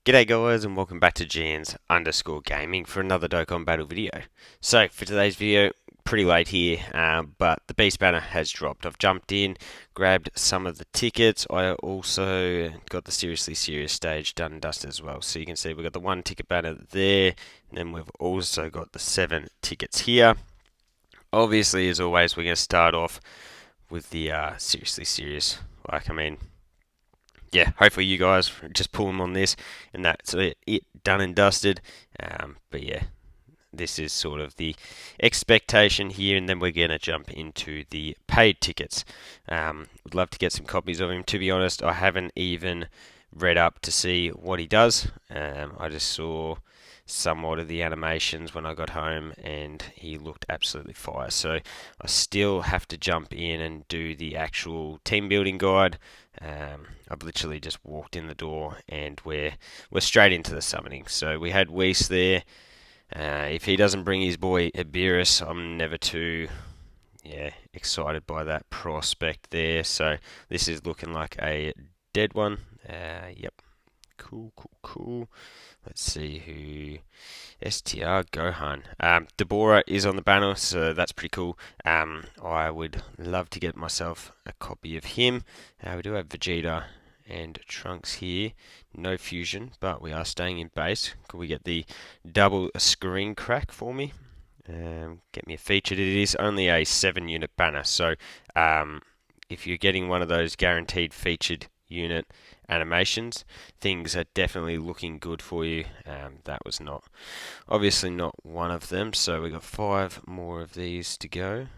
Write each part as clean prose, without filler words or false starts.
G'day guys and welcome back to GNs_gaming for another Dokkan battle video. So for today's video, pretty late here, but the beast banner has dropped. I've jumped in, grabbed some of the tickets. I also got the Seriously Serious stage done and dusted as well. So you can see we've got the 1 ticket banner there, and then we've also got the 7 tickets here. Obviously, as always, we're going to start off with the Seriously Serious. Yeah, hopefully you guys just pull them on this, and that's it done and dusted. But yeah, this is sort of the expectation here, and then we're going to jump into the paid tickets. Would love to get some copies of him. To be honest, I haven't even read up to see what he does. I just saw somewhat of the animations when I got home, and he looked absolutely fire. So I still have to jump in and do the actual team building guide. I've literally just walked in the door, and we're straight into the summoning. So we had Weiss there. If he doesn't bring his boy Iberus, I'm never too excited by that prospect there. So this is looking like a dead one. Yep. Cool. Let's see who. STR Gohan. Deborah is on the banner, so that's pretty cool. I would love to get myself a copy of him. We do have Vegeta and Trunks here. No fusion, but we are staying in base. Could we get the double screen crack for me? Get me a featured. It is only a 7-unit banner, so if you're getting one of those guaranteed featured unit animations, things are definitely looking good for you. That was obviously not one of them, so we got 5 more of these to go.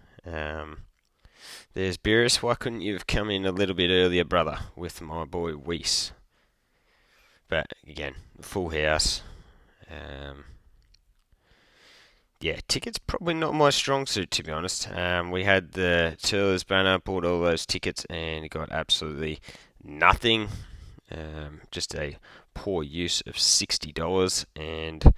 There's Beerus. Why couldn't you have come in a little bit earlier, brother, with my boy Weiss? But again, full house. Yeah, tickets probably not my strong suit, to be honest. We had the Turles banner, bought all those tickets, and got absolutely nothing. Just a poor use of $60, and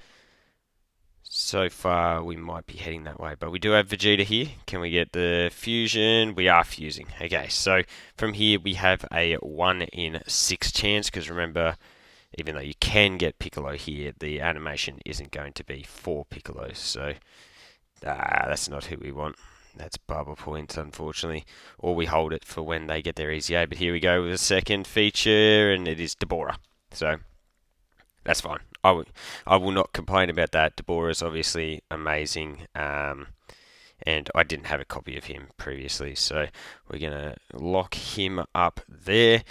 so far we might be heading that way. But we do have Vegeta here. Can we get the fusion? We are fusing. Okay, so from here we have a 1 in 6 chance, because remember, even though you can get Piccolo here, the animation isn't going to be for Piccolo, so that's not who we want. That's Barber points, unfortunately. Or we hold it for when they get their EZA. But here we go with a second feature, and it is Deborah. So that's fine. I will not complain about that. Deborah is obviously amazing. And I didn't have a copy of him previously, so we're going to lock him up there.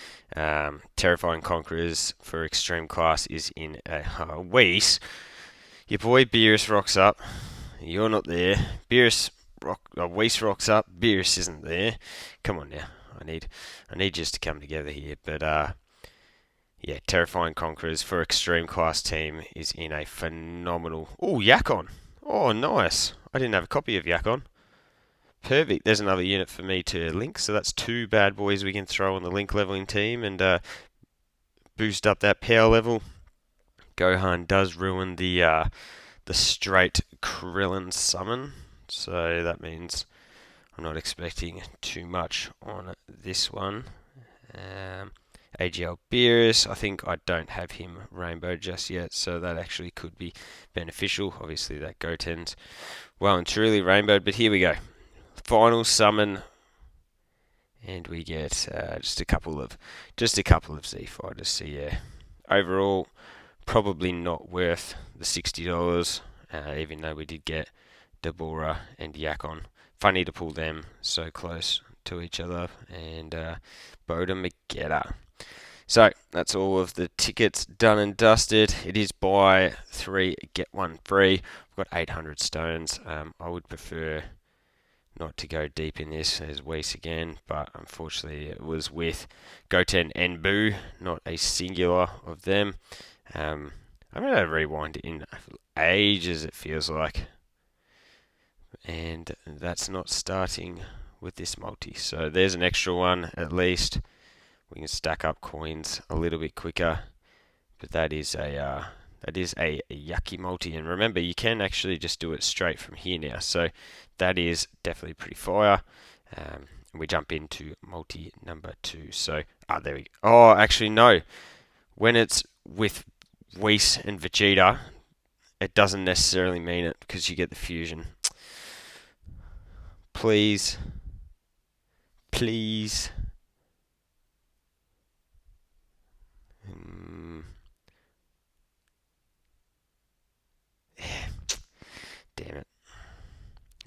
Terrifying Conquerors for Extreme Class is in a Weiss. Your boy Beerus rocks up. You're not there. Weiss rocks up. Beerus isn't there. Come on now. I need just to come together here. But yeah, Terrifying Conquerors for Extreme Class team is in a phenomenal. Oh, Yakon. Oh, nice. I didn't have a copy of Yakon. Perfect. There's another unit for me to link. So that's 2 bad boys we can throw on the link leveling team and boost up that power level. Gohan does ruin the straight Krillin summon, so that means I'm not expecting too much on this one. AGL Beerus, I think I don't have him rainbow just yet, so that actually could be beneficial. Obviously that Goten's well and truly rainbowed, but here we go. Final summon, and we get just a couple of Z fighters. So yeah, overall probably not worth the $60, even though we did get Deborah and Yakon. Funny to pull them so close to each other, and Boda Magetta. So that's all of the tickets done and dusted. It is buy 3 get 1 free. We've got 800 stones. I would prefer not to go deep in this as Weiss again, but unfortunately it was with Goten and Boo, not a singular of them. I'm going to rewind it in ages, it feels like. And that's not starting with this multi. So there's an extra one at least. We can stack up coins a little bit quicker. But that is a yucky multi. And remember, you can actually just do it straight from here now. So that is definitely pretty fire. And we jump into multi number 2. So, there we go. Oh, actually, no. When it's with Whis and Vegeta, it doesn't necessarily mean it because you get the fusion. Please. Please. Damn it.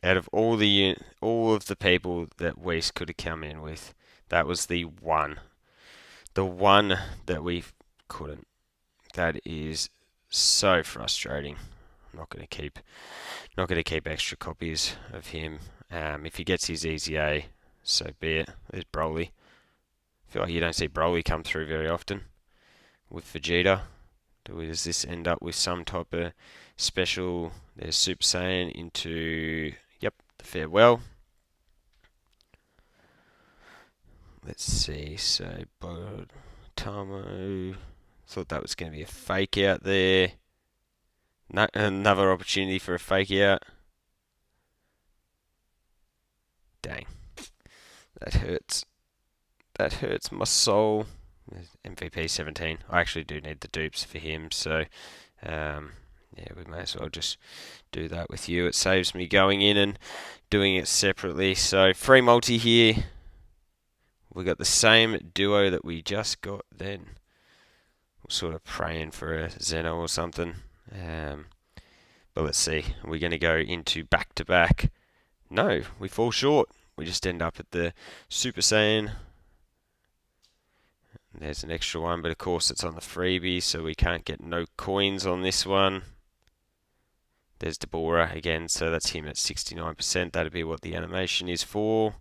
Out of all of the people that Whis could have come in with, that was the one. The one that we couldn't. That is so frustrating. I'm not going to keep extra copies of him. If he gets his easy A, so be it. There's Broly. I feel like you don't see Broly come through very often with Vegeta. Does this end up with some type of special? There's Super Saiyan into, yep, the farewell. Let's see. So Tamo, thought that was going to be a fake out there. Another opportunity for a fake out. Dang, that hurts. That hurts my soul. MVP 17. I actually do need the dupes for him, so yeah, we may as well just do that with you. It saves me going in and doing it separately. So free multi here. We got the same duo that we just got then. We're sort of praying for a Zeno or something. But let's see. We're going to go into back-to-back. No, we fall short. We just end up at the Super Saiyan. There's an extra one, but of course it's on the freebie, so we can't get no coins on this one. There's Deborah again, so that's him at 69%. That'd be what the animation is for.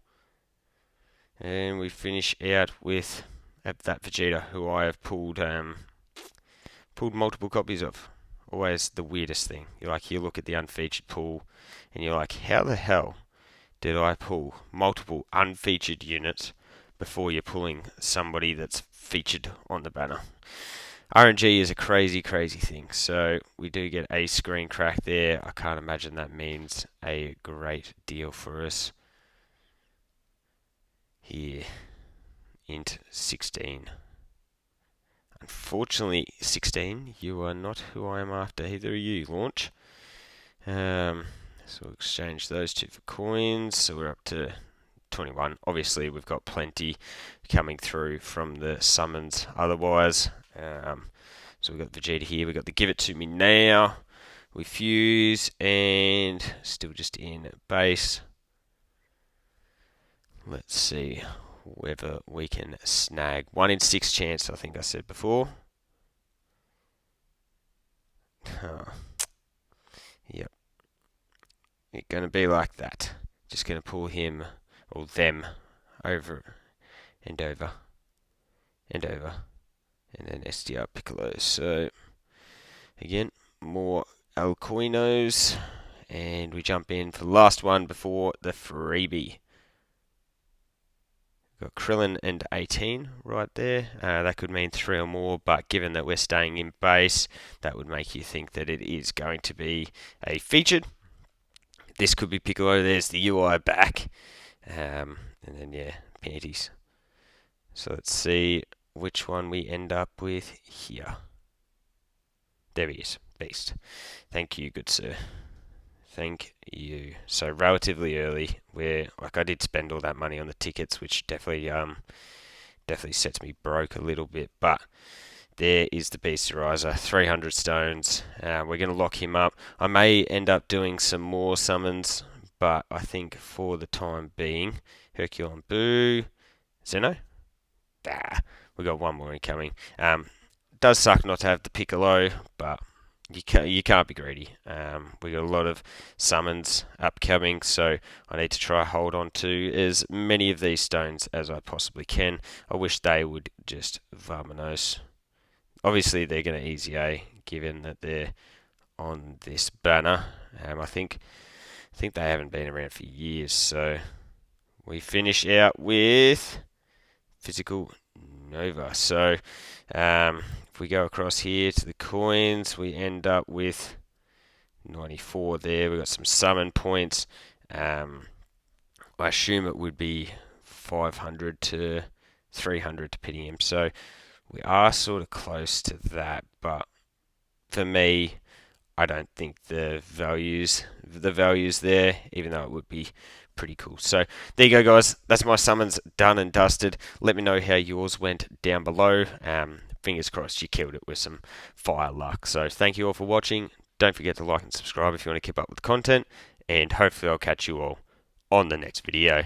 And we finish out with that Vegeta, who I have pulled multiple copies of. Always the weirdest thing. You look at the unfeatured pool, and you're like, how the hell did I pull multiple unfeatured units before you're pulling somebody that's featured on the banner? RNG is a crazy, crazy thing. So we do get a screen crack there. I can't imagine that means a great deal for us. Here, int 16. Unfortunately, 16, you are not who I am after. Either are you, launch. So we'll exchange those two for coins. So we're up to 21. Obviously, we've got plenty coming through from the summons otherwise. So we've got Vegeta here. We've got the Give It To Me Now. We fuse and still just in base. Let's see whether we can snag 1 in 6 chance, I think I said before. Yep. It's going to be like that. Just going to pull him or them over and over and over. And then SDR Piccolo. So, again, more Alcoinos. And we jump in for the last one before the freebie. Got Krillin and 18 right there. That could mean 3 or more, but given that we're staying in base, that would make you think that it is going to be a featured. This could be Piccolo. There's the UI back. And then, yeah, panties. So let's see which one we end up with here. There he is. Beast. Thank you, good sir. Thank you. So relatively early, where I did spend all that money on the tickets, which definitely sets me broke a little bit. But there is the Beast Riser, 300 stones. We're going to lock him up. I may end up doing some more summons, but I think for the time being, Hercule and Boo, Zeno. We got one more incoming. Does suck not to have the Piccolo, but you can't be greedy. We got a lot of summons upcoming, so I need to try hold on to as many of these stones as I possibly can. I wish they would just Vamonos. Obviously, they're going to easy A, given that they're on this banner. I think they haven't been around for years, so we finish out with Physical Nova. So if we go across here to the coins, we end up with 94 there. We've got some summon points. I assume it would be 500 to 300 to Pitium. So we are sort of close to that, but for me, I don't think the values there, even though it would be pretty cool. So there you go, guys. That's my summons done and dusted. Let me know how yours went down below. Fingers crossed you killed it with some fire luck. So thank you all for watching. Don't forget to like and subscribe if you want to keep up with the content, and hopefully I'll catch you all on the next video.